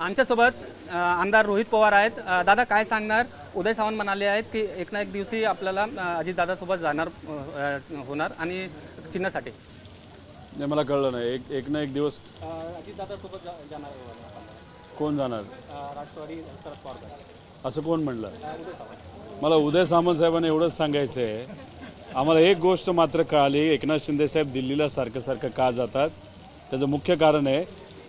आमच्यासोबत आमदार रोहित पवार आहेत। दादा काय सांगणार? उदय सामंत म्हणाले आहेत की एक ना एक दिवशी आपल्याला अजितदादासोबत जाणार होणार आणि चिन्हासाठी। नाही, मला कळलं नाही। एक ना एक दिवस अजितदादासोबत जाणार कोण जाणार? राष्ट्रवादी शरद पवार। असं कोण म्हणलं? मला उदय सामंत साहेबांना एवढंच सांगायचं आहे, आम्हाला एक गोष्ट मात्र कळाली, एकनाथ शिंदे साहेब दिल्लीला सारखं सारखं का जातात त्याचं मुख्य कारण आहे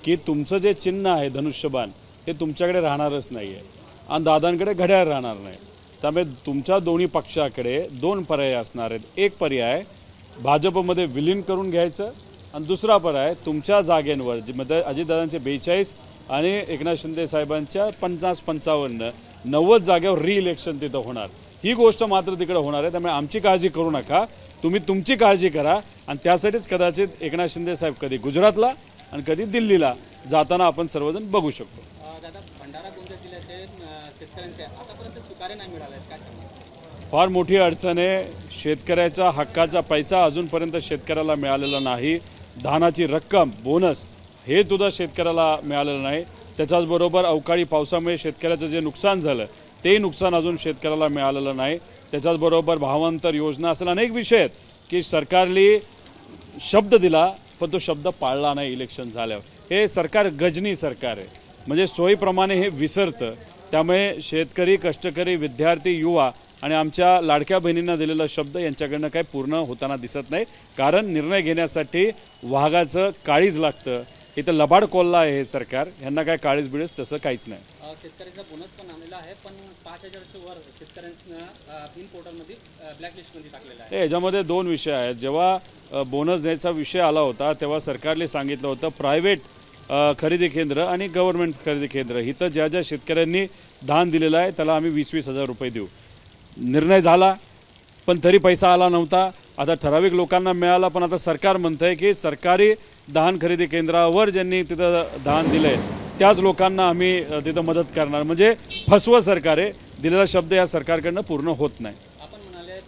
की तुमचं जे चिन्ह आहे धनुष्यबाण हे तुमच्याकडे राहणारच नाही आहे आणि दादांकडे घड्याळ राहणार नाही। त्यामुळे तुमच्या दोन्ही पक्षाकडे दोन पर्याय असणार आहेत। एक पर्याय भाजपमध्ये विलीन करून घ्यायचं आणि दुसरा पर्याय तुमच्या जागेंवर मध्ये अजितदादांचे 42 आणि एकनाथ शिंदे साहेबांच्या 50-55 90 जागेवर रिइलेक्शन तिथं होणार। ही गोष्ट मात्र तिकडे होणार आहे। त्यामुळे आमची काळजी करू नका, तुम्ही तुमची काळजी करा आणि त्यासाठीच कदाचित एकनाथ शिंदे साहेब कधी गुजरातला आणि कधी दिल्लीला जाताना आपण सर्वजण बघू शकतो। दादा, भंडारा गोंदिया जिल्ह्याचे शेतकऱ्यांचे आतापर्यंत सुकारे नाही मिळाले, काय सांगणार? फार मोठी अडचण आहे। शेतकऱ्याचा हक्काचा पैसा अजूनपर्यंत शेतकऱ्याला मिळालेला नाही। धानाची रक्कम बोनस हे सुद्धा शेतकऱ्याला मिळालेलं नाही। त्याच्याचबरोबर अवकाळी पावसामुळे शेतकऱ्याचं जे नुकसान झालं ते नुकसान अजून शेतकऱ्याला मिळालेलं नाही। त्याच्याचबरोबर भावांतर योजना असेल अनेक विषय आहेत की सरकारने शब्द दिला पण तो शब्द पाळला नाही। इलेक्शन झाल्यावर हे सरकार गजनी सरकार आहे, म्हणजे सोयीप्रमाणे हे विसरतं। त्यामुळे शेतकरी, कष्टकरी, विद्यार्थी, युवा आणि आमच्या लाडक्या बहिणींना दिलेला शब्द यांच्याकडनं काही पूर्ण होताना दिसत नाही। कारण निर्णय घेण्यासाठी वाघाचं काळीज लागतं। इथं लबाड कोल्हा आहे हे सरकार, यांना काय काळीज बिळीज तसं काहीच नाही। शेतकऱ्याचा बोनस पण आलेला आहे, पण 5000च्या वर शेतकऱ्यांना बिन पोर्टलमध्ये ब्लॅकलिस्टमध्ये टाकलेला आहे। याच्यामध्ये दोन विषय आहेत। जेव्हा बोनस द्यायचा विषय आला होता तेव्हा सरकारने सांगितलं होतं प्रायव्हेट खरेदी केंद्र आणि गव्हर्नमेंट खरेदी केंद्र इथं ज्या ज्या शेतकऱ्यांनी धान दिलेलं आहे त्याला आम्ही 20-20 हजार रुपये देऊ। निर्णय झाला पण तरी पैसा आला नव्हता। आता ठराविक लोकांना मिळाला, पण आता सरकार म्हणतंय की सरकारी धान खरेदी केंद्रावर ज्यांनी तिथं धान दिलंय त्याच लोकांना आम्ही तिथं मदत करणार। म्हणजे फसवं सरकार आहे, दिलेला शब्द या सरकारकडनं पूर्ण होत नाही। आपण म्हणाले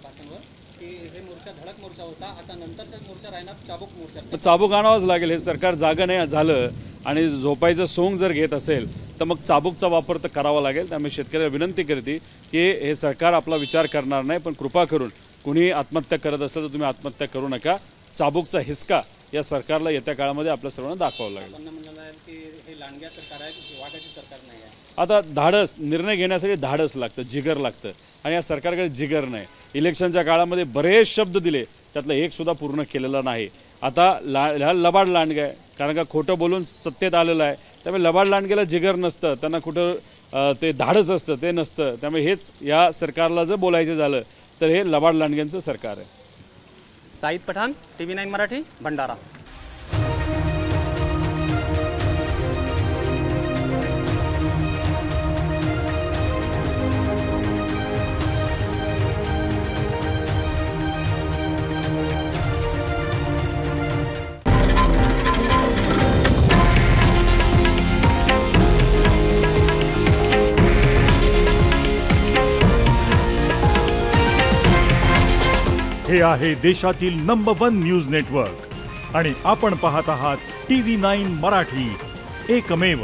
भाषणावर की हे मोर्चा धडक मोर्चा होता, आता नंतरचा मोर्चा राहणार चाबूक मोर्चा। चाबूक आणावंच लागेल। हे सरकार जागा नाही झालं आणि झोपायचं सोंग जर घेत असेल तर मग चाबूकचा वापर तर करावा लागेल। त्यामुळे शेतकऱ्याला विनंती करते की हे सरकार आपला विचार करणार नाही, पण कृपा करून कुणी आत्महत्या करत असेल तर तुम्ही आत्महत्या करू नका। चाबूकचा हिसका या सरकारला येत्या काळामध्ये आपल्या सर्वांना दाखवावं लागेल। आता धाडस, निर्णय घेण्यासाठी धाडस लागतं, जिगर लागतं आणि या सरकारकडे जिगर नाही। इलेक्शनच्या काळामध्ये बरेच शब्द दिले, त्यातलं एक सुद्धा पूर्ण केलेला नाही। आता लबाड लांडगा आहे, कारण का खोटं बोलून सत्तेत आलेलं आहे। त्यामुळे लबाड लांडग्याला जिगर नसतं, त्यांना कुठं ते धाडस असतं ते नसतं। त्यामुळे हेच या सरकारला जर बोलायचं झालं तर हे लबाड लांडग्यांचं सरकार आहे। साईद पठाण, TV9 मराठी, भंडारा। हे आहे देशातील नंबर 1 न्यूज नेटवर्क आणि आपण पाहत आहात TV9 मराठी, एकमेव।